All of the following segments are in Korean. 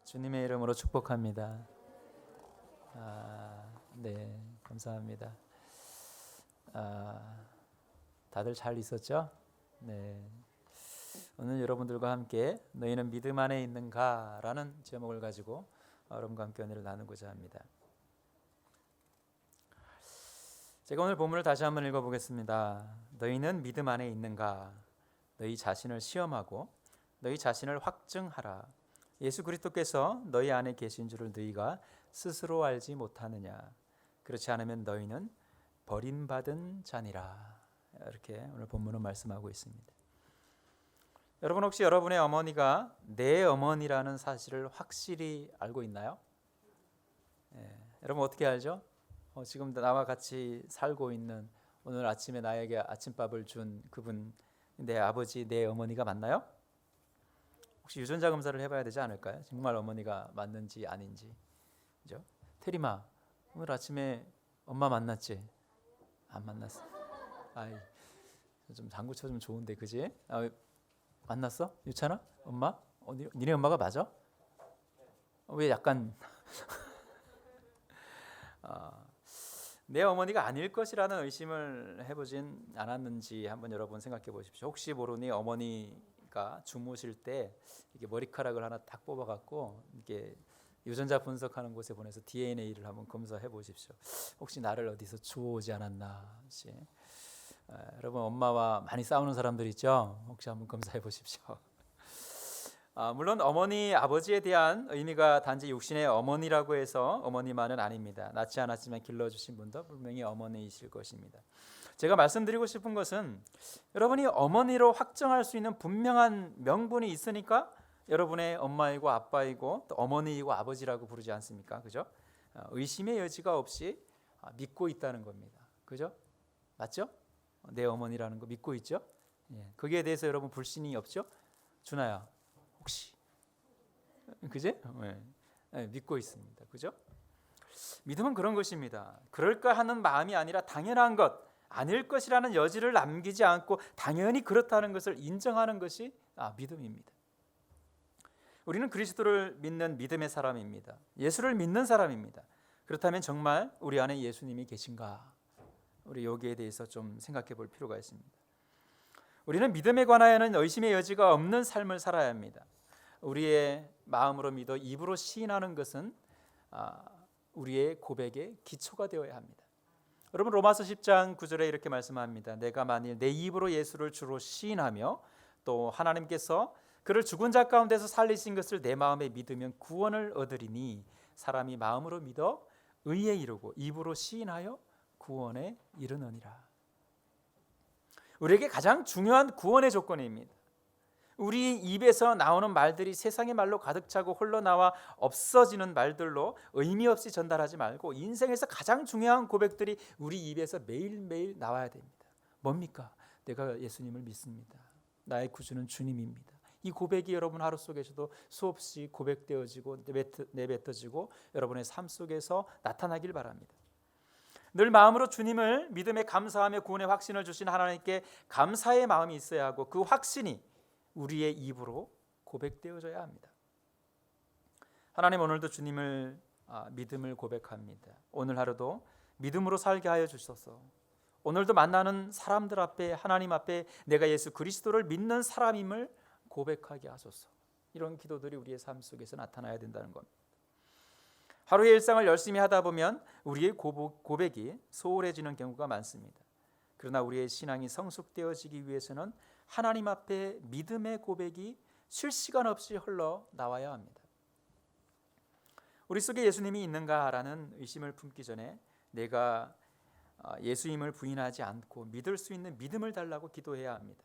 주님의 이름으로 축복합니다. 네, 감사합니다. 다들 잘 있었죠? 네. 오늘 여러분들과 함께 너희는 믿음 안에 있는가? 라는 제목을 가지고 여러분과 함께 은혜를 나누고자 합니다. 제가 오늘 본문을 다시 한번 읽어보겠습니다. 너희는 믿음 안에 있는가? 너희 자신을 시험하고 너희 자신을 확증하라. 예수 그리스도께서 너희 안에 계신 줄을 너희가 스스로 알지 못하느냐? 그렇지 않으면 너희는 버림받은 자니라. 이렇게 오늘 본문은 말씀하고 있습니다. 여러분 혹시 여러분의 어머니가 내 어머니라는 사실을 확실히 알고 있나요? 여러분 어떻게 알죠? 지금 나와 같이 살고 있는 오늘 아침에 나에게 아침밥을 준 그분 내 아버지, 내 어머니가 맞나요? 혹시 유전자 검사를 해봐야 되지 않을까요? 정말 어머니가 맞는지 아닌지. 그죠? 테리마, 오늘 아침에 엄마 만났지? 안 만났어. 아이, 좀 당구 쳐주면 좋은데, 그지? 만났어? 유찬아? 엄마? 니네 엄마가 맞아? 왜 약간 내 어머니가 아닐 것이라는 의심을 해보진 않았는지 한번 여러분 생각해 보십시오. 혹시 모르니 어머니가 주무실 때 이렇게 머리카락을 하나 딱 뽑아갖고 이렇게 유전자 분석하는 곳에 보내서 DNA를 한번 검사해 보십시오. 혹시 나를 어디서 주워오지 않았나? 혹시 여러분 엄마와 많이 싸우는 사람들 있죠? 혹시 한번 검사해 보십시오. 물론 어머니, 아버지에 대한 의미가 단지 육신의 어머니라고 해서 어머니만은 아닙니다. 낳지 않았지만 길러주신 분도 분명히 어머니이실 것입니다. 제가 말씀드리고 싶은 것은 여러분이 어머니로 확정할 수 있는 분명한 명분이 있으니까 여러분의 엄마이고 아빠이고 또 어머니이고 아버지라고 부르지 않습니까? 그죠? 의심의 여지가 없이 믿고 있다는 겁니다. 그죠? 맞죠? 내 어머니라는 거 믿고 있죠? 거기에 대해서 여러분 불신이 없죠? 준아야 혹시 그제? 믿고 있습니다. 그죠? 믿음은 그런 것입니다. 그럴까 하는 마음이 아니라 당연한 것, 아닐 것이라는 여지를 남기지 않고 당연히 그렇다는 것을 인정하는 것이 믿음입니다. 우리는 그리스도를 믿는 믿음의 사람입니다. 예수를 믿는 사람입니다. 그렇다면 정말 우리 안에 예수님이 계신가? 우리 여기에 대해서 좀 생각해 볼 필요가 있습니다. 우리는 믿음에 관하여는 의심의 여지가 없는 삶을 살아야 합니다. 우리의 마음으로 믿어 입으로 시인하는 것은 우리의 고백의 기초가 되어야 합니다. 여러분 로마서 10장 9절에 이렇게 말씀합니다. 내가 만일 내 입으로 예수를 주로 시인하며 또 하나님께서 그를 죽은 자 가운데서 살리신 것을 내 마음에 믿으면 구원을 얻으리니 사람이 마음으로 믿어 의에 이르고 입으로 시인하여 구원에 이르느니라. 우리에게 가장 중요한 구원의 조건입니다. 우리 입에서 나오는 말들이 세상의 말로 가득 차고 흘러나와 없어지는 말들로 의미 없이 전달하지 말고 인생에서 가장 중요한 고백들이 우리 입에서 매일매일 나와야 됩니다. 뭡니까? 내가 예수님을 믿습니다. 나의 구주는 주님입니다. 이 고백이 여러분 하루 속에서도 수없이 고백되어지고 내뱉어지고 여러분의 삶 속에서 나타나길 바랍니다. 늘 마음으로 주님을 믿음에 감사하며 구원의 확신을 주신 하나님께 감사의 마음이 있어야 하고 그 확신이 우리의 입으로 고백되어져야 합니다. 하나님 오늘도 주님을 믿음을 고백합니다. 오늘 하루도 믿음으로 살게 하여 주소서. 오늘도 만나는 사람들 앞에 하나님 앞에 내가 예수 그리스도를 믿는 사람임을 고백하게 하소서. 이런 기도들이 우리의 삶 속에서 나타나야 된다는 겁니다. 하루의 일상을 열심히 하다 보면 우리의 고백이 소홀해지는 경우가 많습니다. 그러나 우리의 신앙이 성숙되어지기 위해서는 하나님 앞에 믿음의 고백이 쉴 시간 없이 흘러나와야 합니다. 우리 속에 예수님이 있는가라는 의심을 품기 전에 내가 예수님을 부인하지 않고 믿을 수 있는 믿음을 달라고 기도해야 합니다.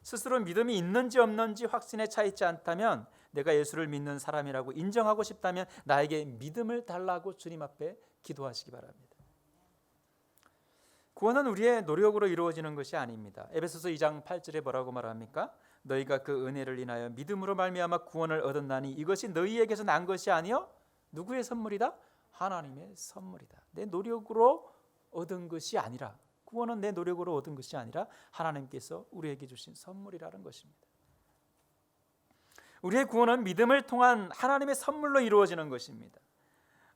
스스로 믿음이 있는지 없는지 확신에 차 있지 않다면 내가 예수를 믿는 사람이라고 인정하고 싶다면 나에게 믿음을 달라고 주님 앞에 기도하시기 바랍니다. 구원은 우리의 노력으로 이루어지는 것이 아닙니다. 에베소서 2장 8절에 뭐라고 말합니까? 너희가 그 은혜를 인하여 믿음으로 말미암아 구원을 얻었나니 이것이 너희에게서 난 것이 아니요 누구의 선물이다? 하나님의 선물이다. 내 노력으로 얻은 것이 아니라 구원은 내 노력으로 얻은 것이 아니라 하나님께서 우리에게 주신 선물이라는 것입니다. 우리의 구원은 믿음을 통한 하나님의 선물로 이루어지는 것입니다.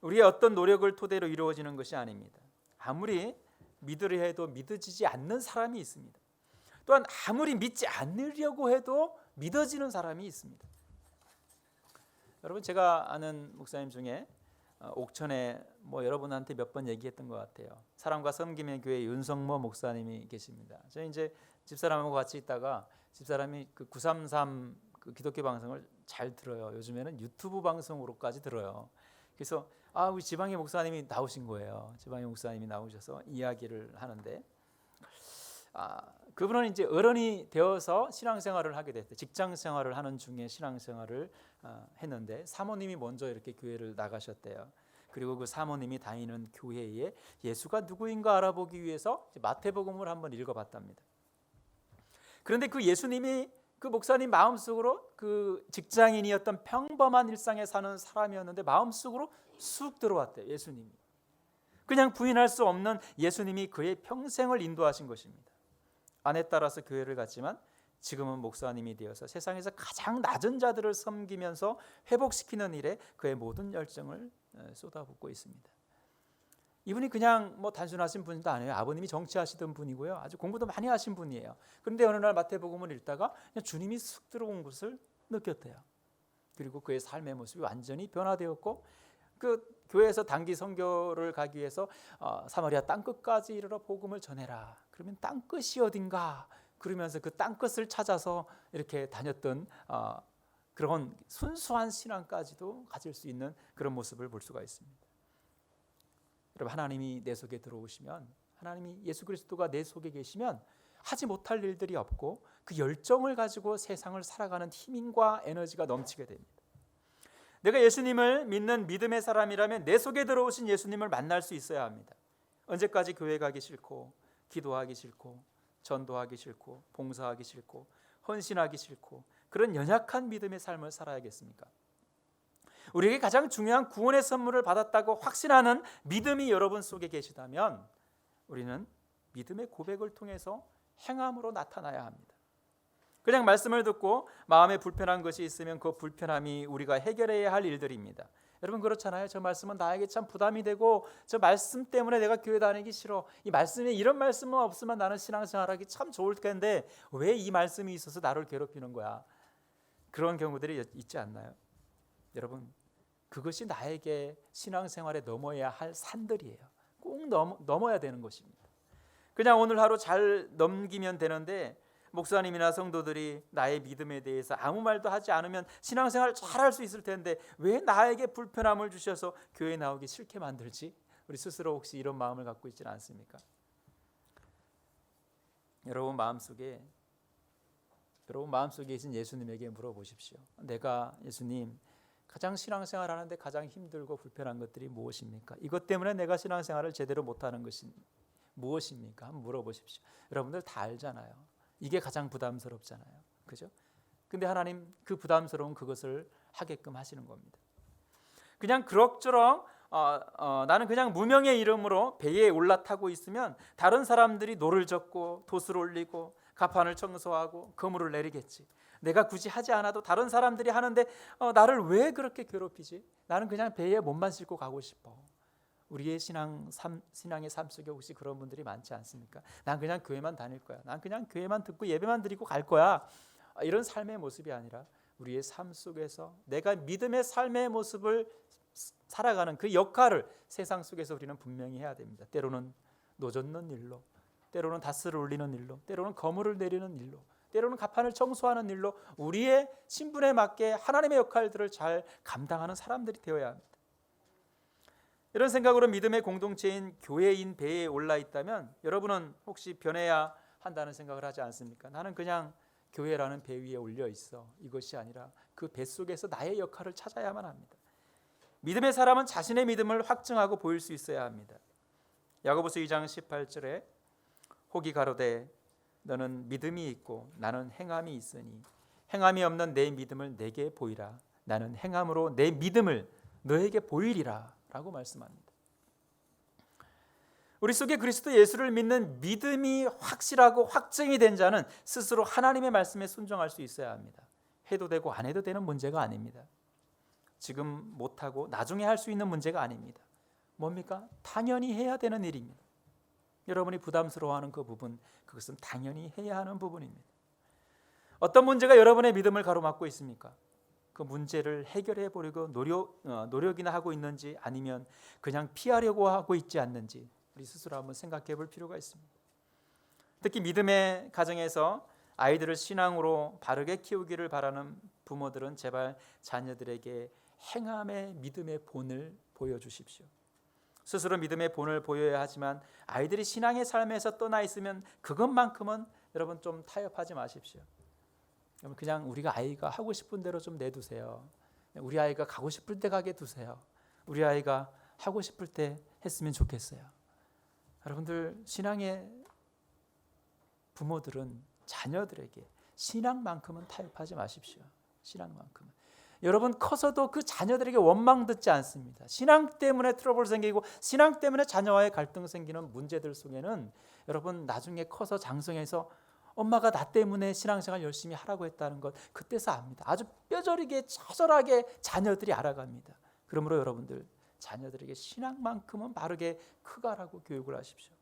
우리의 어떤 노력을 토대로 이루어지는 것이 아닙니다. 아무리 믿으려 해도 믿어지지 않는 사람이 있습니다. 또한 아무리 믿지 않으려고 해도 믿어지는 사람이 있습니다. 여러분, 제가 아는 목사님 중에 옥천에 여러분한테 몇 번 얘기했던 것 같아요. 사랑과 섬김의 교회 윤성모 목사님이 계십니다. 저희 이제 집사람하고 같이 있다가 집사람이 그 933 그 기독교 방송을 잘 들어요. 요즘에는 유튜브 방송으로까지 들어요. 그래서 우리 지방의 목사님이 나오신 거예요. 지방의 목사님이 나오셔서 이야기를 하는데 그분은 이제 어른이 되어서 신앙생활을 하게 됐어요. 직장생활을 하는 중에 신앙생활을 했는데 사모님이 먼저 이렇게 교회를 나가셨대요. 그리고 그 사모님이 다니는 교회에 예수가 누구인가 알아보기 위해서 마태복음을 한번 읽어봤답니다. 그런데 그 예수님이 그 목사님 마음속으로 그 직장인이었던 평범한 일상에 사는 사람이었는데 마음속으로 쑥 들어왔대요. 예수님이. 그냥 부인할 수 없는 예수님이 그의 평생을 인도하신 것입니다. 아내 따라서 교회를 갔지만 지금은 목사님이 되어서 세상에서 가장 낮은 자들을 섬기면서 회복시키는 일에 그의 모든 열정을 쏟아붓고 있습니다. 이분이 그냥 단순하신 분도 아니에요. 아버님이 정치하시던 분이고요. 아주 공부도 많이 하신 분이에요. 그런데 어느 날 마태복음을 읽다가 그냥 주님이 쑥 들어온 것을 느꼈대요. 그리고 그의 삶의 모습이 완전히 변화되었고 그 교회에서 단기 선교를 가기 위해서 사마리아 땅끝까지 이르러 복음을 전해라. 그러면 땅끝이 어딘가? 그러면서 그 땅끝을 찾아서 이렇게 다녔던 그런 순수한 신앙까지도 가질 수 있는 그런 모습을 볼 수가 있습니다. 여러분, 하나님이 내 속에 들어오시면, 하나님이 예수 그리스도가 내 속에 계시면 하지 못할 일들이 없고 그 열정을 가지고 세상을 살아가는 힘과 에너지가 넘치게 됩니다. 내가 예수님을 믿는 믿음의 사람이라면 내 속에 들어오신 예수님을 만날 수 있어야 합니다. 언제까지 교회 가기 싫고 기도하기 싫고 전도하기 싫고 봉사하기 싫고 헌신하기 싫고 그런 연약한 믿음의 삶을 살아야겠습니까? 우리에게 가장 중요한 구원의 선물을 받았다고 확신하는 믿음이 여러분 속에 계시다면 우리는 믿음의 고백을 통해서 행함으로 나타나야 합니다. 그냥 말씀을 듣고 마음에 불편한 것이 있으면 그 불편함이 우리가 해결해야 할 일들입니다. 여러분, 그렇잖아요. 저 말씀은 나에게 참 부담이 되고 저 말씀 때문에 내가 교회 다니기 싫어. 이 말씀에 이런 말씀만 없으면 나는 신앙생활하기 참 좋을 텐데 왜 이 말씀이 있어서 나를 괴롭히는 거야? 그런 경우들이 있지 않나요? 여러분, 그것이 나에게 신앙생활에 넘어야 할 산들이에요. 꼭 넘어야 되는 것입니다. 그냥 오늘 하루 잘 넘기면 되는데 목사님이나 성도들이 나의 믿음에 대해서 아무 말도 하지 않으면 신앙생활 잘할 수 있을 텐데 왜 나에게 불편함을 주셔서 교회 나오기 싫게 만들지? 우리 스스로 혹시 이런 마음을 갖고 있지는 않습니까? 여러분 마음속에 계신 예수님에게 물어보십시오. 내가 예수님 가장 신앙생활 하는데 가장 힘들고 불편한 것들이 무엇입니까? 이것 때문에 내가 신앙생활을 제대로 못하는 것이 무엇입니까? 한번 물어보십시오. 여러분들 다 알잖아요. 이게 가장 부담스럽잖아요. 그죠? 근데 하나님 그 부담스러운 그것을 하게끔 하시는 겁니다. 그냥 그럭저럭 나는 그냥 무명의 이름으로 배에 올라타고 있으면 다른 사람들이 노를 젓고 돛을 올리고 가판을 청소하고 그물을 내리겠지. 내가 굳이 하지 않아도 다른 사람들이 하는데 나를 왜 그렇게 괴롭히지? 나는 그냥 배에 몸만 싣고 가고 싶어. 우리의 신앙의 삶 속에 혹시 그런 분들이 많지 않습니까? 난 그냥 교회만 다닐 거야. 난 그냥 교회만 듣고 예배만 드리고 갈 거야. 이런 삶의 모습이 아니라 우리의 삶 속에서 내가 믿음의 삶의 모습을 살아가는 그 역할을 세상 속에서 우리는 분명히 해야 됩니다. 때로는 노 젓는 일로, 때로는 닷을 올리는 일로, 때로는 거물을 내리는 일로, 때로는 가판을 청소하는 일로 우리의 신분에 맞게 하나님의 역할들을 잘 감당하는 사람들이 되어야 합니다. 이런 생각으로 믿음의 공동체인 교회인 배에 올라 있다면 여러분은 혹시 변해야 한다는 생각을 하지 않습니까? 나는 그냥 교회라는 배 위에 올려 있어. 이것이 아니라 그 배 속에서 나의 역할을 찾아야만 합니다. 믿음의 사람은 자신의 믿음을 확증하고 보일 수 있어야 합니다. 야고보서 2장 18절에 혹이 가로되 너는 믿음이 있고 나는 행함이 있으니 행함이 없는 내 믿음을 내게 보이라. 나는 행함으로 내 믿음을 너에게 보이리라 라고 말씀합니다. 우리 속에 그리스도 예수를 믿는 믿음이 확실하고 확증이 된 자는 스스로 하나님의 말씀에 순종할 수 있어야 합니다. 해도 되고 안 해도 되는 문제가 아닙니다. 지금 못하고 나중에 할 수 있는 문제가 아닙니다. 뭡니까? 당연히 해야 되는 일입니다. 여러분이 부담스러워하는 그 부분, 그것은 당연히 해야 하는 부분입니다. 어떤 문제가 여러분의 믿음을 가로막고 있습니까? 그 문제를 해결해 보려고 노력이나 하고 있는지, 아니면 그냥 피하려고 하고 있지 않는지 우리 스스로 한번 생각해 볼 필요가 있습니다. 특히 믿음의 가정에서 아이들을 신앙으로 바르게 키우기를 바라는 부모들은 제발 자녀들에게 행함의 믿음의 본을 보여주십시오. 스스로 믿음의 본을 보여야 하지만 아이들이 신앙의 삶에서 떠나 있으면 그것만큼은 여러분 좀 타협하지 마십시오. 그냥 우리가 아이가 하고 싶은 대로 좀 내두세요. 우리 아이가 가고 싶을 때 가게 두세요. 우리 아이가 하고 싶을 때 했으면 좋겠어요. 여러분들, 신앙의 부모들은 자녀들에게 신앙만큼은 타협하지 마십시오. 신앙만큼은. 여러분, 커서도 그 자녀들에게 원망 듣지 않습니다. 신앙 때문에 트러블 생기고 신앙 때문에 자녀와의 갈등 생기는 문제들 속에는 여러분, 나중에 커서 장성해서 엄마가 나 때문에 신앙생활 열심히 하라고 했다는 것 그때서 압니다. 아주 뼈저리게 처절하게 자녀들이 알아갑니다. 그러므로 여러분들, 자녀들에게 신앙만큼은 바르게 크가라고 교육을 하십시오.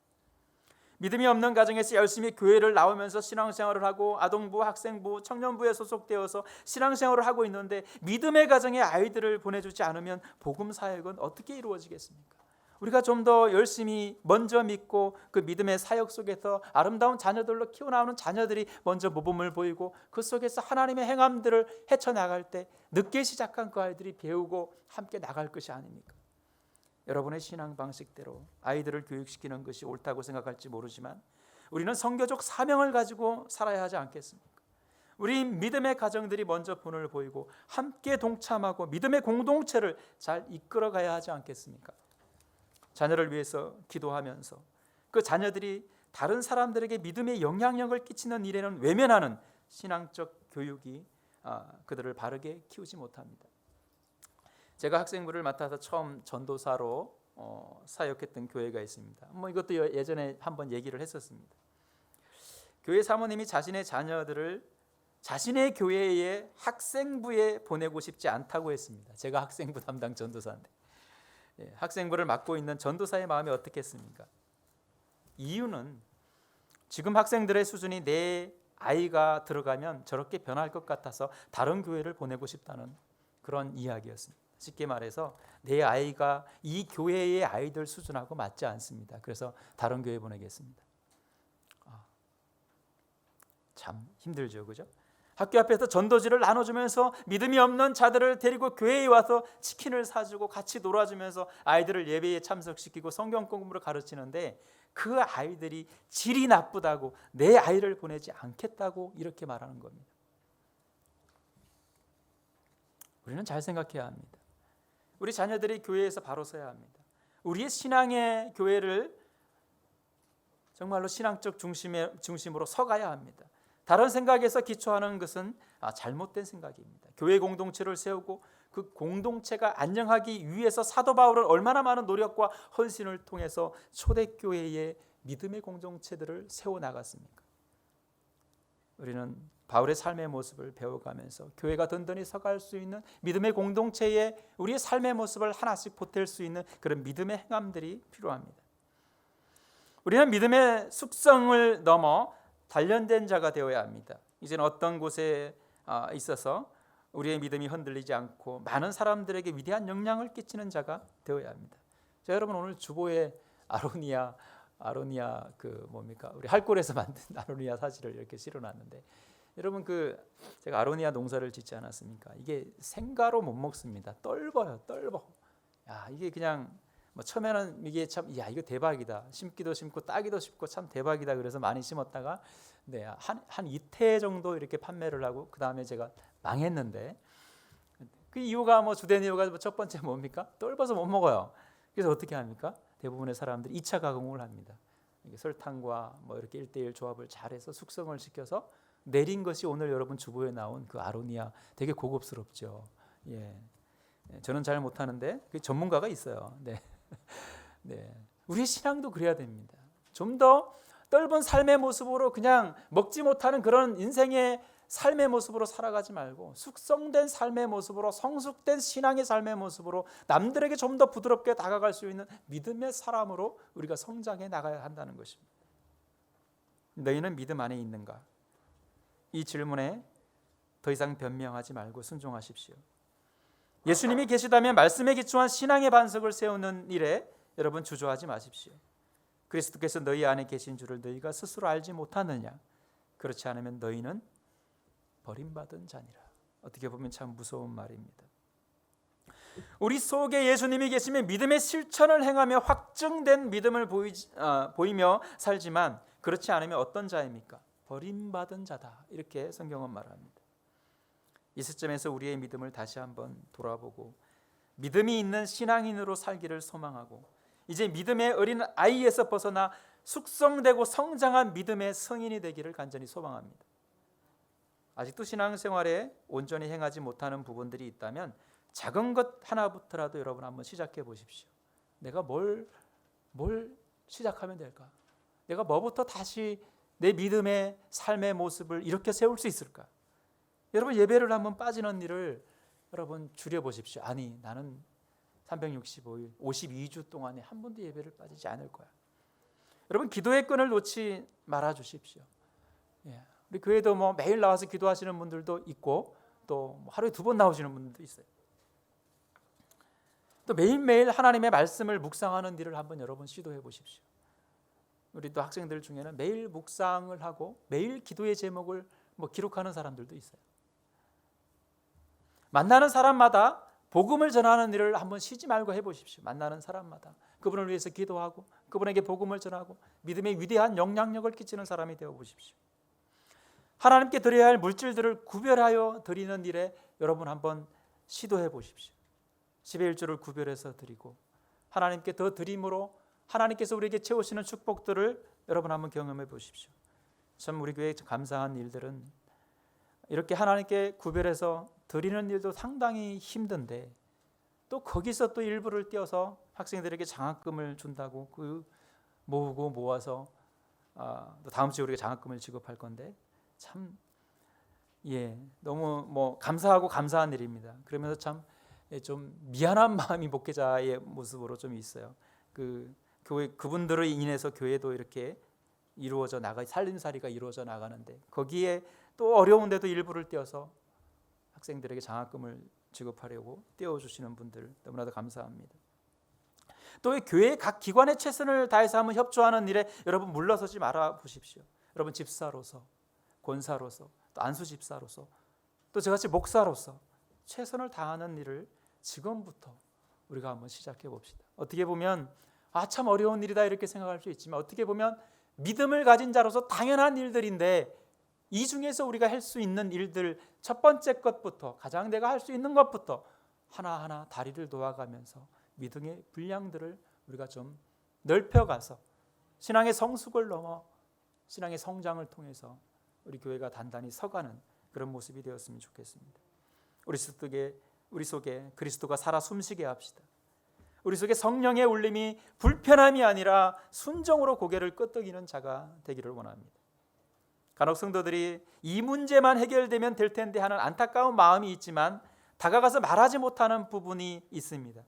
믿음이 없는 가정에서 열심히 교회를 나오면서 신앙생활을 하고 아동부, 학생부, 청년부에 소속되어서 신앙생활을 하고 있는데 믿음의 가정에 아이들을 보내주지 않으면 복음사역은 어떻게 이루어지겠습니까? 우리가 좀 더 열심히 먼저 믿고 그 믿음의 사역 속에서 아름다운 자녀들로 키워나오는 자녀들이 먼저 모범을 보이고 그 속에서 하나님의 행함들을 헤쳐나갈 때 늦게 시작한 그 아이들이 배우고 함께 나갈 것이 아닙니까? 여러분의 신앙 방식대로 아이들을 교육시키는 것이 옳다고 생각할지 모르지만 우리는 선교적 사명을 가지고 살아야 하지 않겠습니까? 우리 믿음의 가정들이 먼저 본을 보이고 함께 동참하고 믿음의 공동체를 잘 이끌어가야 하지 않겠습니까? 자녀를 위해서 기도하면서 그 자녀들이 다른 사람들에게 믿음의 영향력을 끼치는 일에는 외면하는 신앙적 교육이 그들을 바르게 키우지 못합니다. 제가 학생부를 맡아서 처음 전도사로 사역했던 교회가 있습니다. 이것도 예전에 한번 얘기를 했었습니다. 교회 사모님이 자신의 자녀들을 자신의 교회의 학생부에 보내고 싶지 않다고 했습니다. 제가 학생부 담당 전도사인데 학생부를 맡고 있는 전도사의 마음이 어떻겠습니까? 이유는 지금 학생들의 수준이 내 아이가 들어가면 저렇게 변할 것 같아서 다른 교회를 보내고 싶다는 그런 이야기였습니다. 쉽게 말해서 내 아이가 이 교회의 아이들 수준하고 맞지 않습니다. 그래서 다른 교회 보내겠습니다. 참 힘들죠, 그죠? 학교 앞에서 전도지를 나눠주면서 믿음이 없는 자들을 데리고 교회에 와서 치킨을 사주고 같이 놀아주면서 아이들을 예배에 참석시키고 성경 공부를 가르치는데 그 아이들이 질이 나쁘다고 내 아이를 보내지 않겠다고 이렇게 말하는 겁니다. 우리는 잘 생각해야 합니다. 우리 자녀들이 교회에서 바로 서야 합니다. 우리의 신앙의 교회를 정말로 신앙적 중심으로 서가야 합니다. 다른 생각에서 기초하는 것은 잘못된 생각입니다. 교회 공동체를 세우고 그 공동체가 안녕하기 위해서 사도 바울은 얼마나 많은 노력과 헌신을 통해서 초대교회의 믿음의 공동체들을 세워나갔습니까? 우리는 바울의 삶의 모습을 배워가면서 교회가 든든히 서갈 수 있는 믿음의 공동체에 우리의 삶의 모습을 하나씩 보탤 수 있는 그런 믿음의 행함들이 필요합니다. 우리는 믿음의 숙성을 넘어 단련된 자가 되어야 합니다. 이제는 어떤 곳에 있어서 우리의 믿음이 흔들리지 않고 많은 사람들에게 위대한 영향을 끼치는 자가 되어야 합니다. 자, 여러분, 오늘 주보에 아로니아 우리 할골에서 만든 아로니아 사진을 이렇게 실어놨는데, 여러분 제가 아로니아 농사를 짓지 않았습니까? 이게 생가로 못 먹습니다. 떫어요, 떫어. 야, 이게 그냥 처음에는 이게 참 이거 대박이다. 심기도 심고 따기도 쉽고 참 대박이다. 그래서 많이 심었다가 한 이태 정도 이렇게 판매를 하고 그 다음에 제가 망했는데, 그 이유가 주된 이유가 첫 번째 뭡니까? 떫어서 못 먹어요. 그래서 어떻게 합니까? 대부분의 사람들이 2차 가공을 합니다. 설탕과 이렇게 1:1 조합을 잘해서 숙성을 시켜서 내린 것이 오늘 여러분 주보에 나온 그 아로니아, 되게 고급스럽죠. 예. 저는 잘 못하는데 그 전문가가 있어요. 네. 네. 우리의 신앙도 그래야 됩니다. 좀 더 떫은 삶의 모습으로 그냥 먹지 못하는 그런 인생의 삶의 모습으로 살아가지 말고 숙성된 삶의 모습으로, 성숙된 신앙의 삶의 모습으로, 남들에게 좀 더 부드럽게 다가갈 수 있는 믿음의 사람으로 우리가 성장해 나가야 한다는 것입니다. 너희는 믿음 안에 있는가? 이 질문에 더 이상 변명하지 말고 순종하십시오. 예수님이 계시다면 말씀에 기초한 신앙의 반석을 세우는 일에 여러분 주저하지 마십시오. 그리스도께서 너희 안에 계신 줄을 너희가 스스로 알지 못하느냐? 그렇지 않으면 너희는 버림받은 자니라. 어떻게 보면 참 무서운 말입니다. 우리 속에 예수님이 계시면 믿음의 실천을 행하며 확증된 믿음을 보이며 살지만 그렇지 않으면 어떤 자입니까? 버림받은 자다. 이렇게 성경은 말합니다. 이 시점에서 우리의 믿음을 다시 한번 돌아보고 믿음이 있는 신앙인으로 살기를 소망하고 이제 믿음의 어린 아이에서 벗어나 숙성되고 성장한 믿음의 성인이 되기를 간절히 소망합니다. 아직도 신앙생활에 온전히 행하지 못하는 부분들이 있다면 작은 것 하나부터라도 여러분 한번 시작해 보십시오. 내가 뭘 시작하면 될까? 내가 뭐부터 다시 내 믿음의 삶의 모습을 이렇게 세울 수 있을까? 여러분 예배를 한번 빠지는 일을 여러분 줄여보십시오. 아니 나는 365일 52주 동안에 한 번도 예배를 빠지지 않을 거야. 여러분 기도의 끈을 놓지 말아 주십시오. 우리 교회도 뭐 매일 나와서 기도하시는 분들도 있고 또 하루에 2번 나오시는 분들도 있어요. 또 매일매일 하나님의 말씀을 묵상하는 일을 한번 여러분 시도해 보십시오. 우리 또 학생들 중에는 매일 묵상을 하고 매일 기도의 제목을 기록하는 사람들도 있어요. 만나는 사람마다 복음을 전하는 일을 한번 쉬지 말고 해보십시오. 만나는 사람마다 그분을 위해서 기도하고 그분에게 복음을 전하고 믿음의 위대한 영향력을 끼치는 사람이 되어보십시오. 하나님께 드려야 할 물질들을 구별하여 드리는 일에 여러분 한번 시도해 보십시오. 10의 1조를 구별해서 드리고 하나님께 더 드림으로 하나님께서 우리에게 채우시는 축복들을 여러분 한번 경험해 보십시오. 참 우리 교회에 감사한 일들은 이렇게 하나님께 구별해서 드리는 일도 상당히 힘든데 또 거기서 또 일부를 떼어서 학생들에게 장학금을 준다고 그 모으고 모아서 또 다음 주에 우리가 장학금을 지급할 건데 참 너무 감사하고 감사한 일입니다. 그러면서 참 좀 미안한 마음이 목회자의 모습으로 좀 있어요. 그 교회 그분들을 인해서 교회도 이렇게 이루어져 나가 살림살이가 이루어져 나가는데 거기에 또 어려운데도 일부를 떼어서 학생들에게 장학금을 지급하려고 떼어주시는 분들 너무나도 감사합니다. 또 교회의 각 기관의 최선을 다해서 한번 협조하는 일에 여러분 물러서지 말아 보십시오. 여러분 집사로서, 권사로서, 또 안수 집사로서, 또 저같이 목사로서 최선을 다하는 일을 지금부터 우리가 한번 시작해 봅시다. 어떻게 보면 참 어려운 일이다 이렇게 생각할 수 있지만 어떻게 보면 믿음을 가진 자로서 당연한 일들인데 이 중에서 우리가 할 수 있는 일들 첫 번째 것부터 가장 내가 할 수 있는 것부터 하나하나 다리를 놓아가면서 믿음의 분량들을 우리가 좀 넓혀가서 신앙의 성숙을 넘어 신앙의 성장을 통해서 우리 교회가 단단히 서가는 그런 모습이 되었으면 좋겠습니다. 우리 속에 그리스도가 살아 숨쉬게 합시다. 우리 속에 성령의 울림이 불편함이 아니라 순종으로 고개를 끄덕이는 자가 되기를 원합니다. 간혹 성도들이 이 문제만 해결되면 될 텐데 하는 안타까운 마음이 있지만 다가가서 말하지 못하는 부분이 있습니다.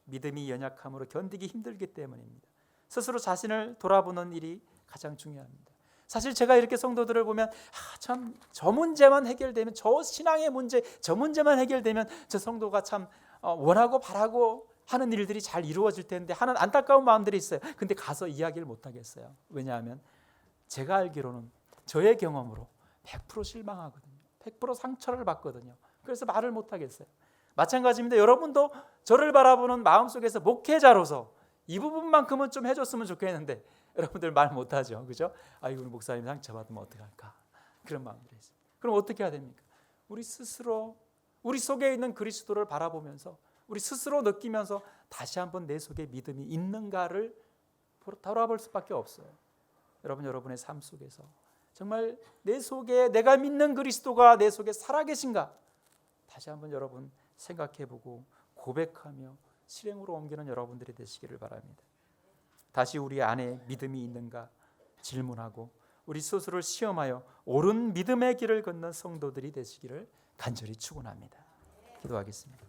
믿음이 연약함으로 견디기 힘들기 때문입니다. 스스로 자신을 돌아보는 일이 가장 중요합니다. 사실 제가 이렇게 성도들을 보면 참 저 문제만 해결되면 저 신앙의 문제 저 문제만 해결되면 저 성도가 참 원하고 바라고 하는 일들이 잘 이루어질 텐데 하는 안타까운 마음들이 있어요. 근데 가서 이야기를 못 하겠어요. 왜냐하면 제가 알기로는 저의 경험으로 100% 실망하거든요. 100% 상처를 받거든요. 그래서 말을 못 하겠어요. 마찬가지입니다. 여러분도 저를 바라보는 마음속에서 목회자로서 이 부분만큼은 좀 해줬으면 좋겠는데 여러분들 말 못하죠. 그죠? 아이고 목사님 상처받으면 어떡할까? 그런 마음들이 있어요. 그럼 어떻게 해야 됩니까? 우리 스스로 우리 속에 있는 그리스도를 바라보면서 우리 스스로 느끼면서 다시 한번 내 속에 믿음이 있는가를 돌아볼 수밖에 없어요. 여러분의 삶 속에서 정말 내 속에 내가 믿는 그리스도가 내 속에 살아계신가? 다시 한번 여러분 생각해보고 고백하며 실행으로 옮기는 여러분들이 되시기를 바랍니다. 다시 우리 안에 믿음이 있는가 질문하고 우리 스스로를 시험하여 옳은 믿음의 길을 걷는 성도들이 되시기를 간절히 축원합니다. 기도하겠습니다.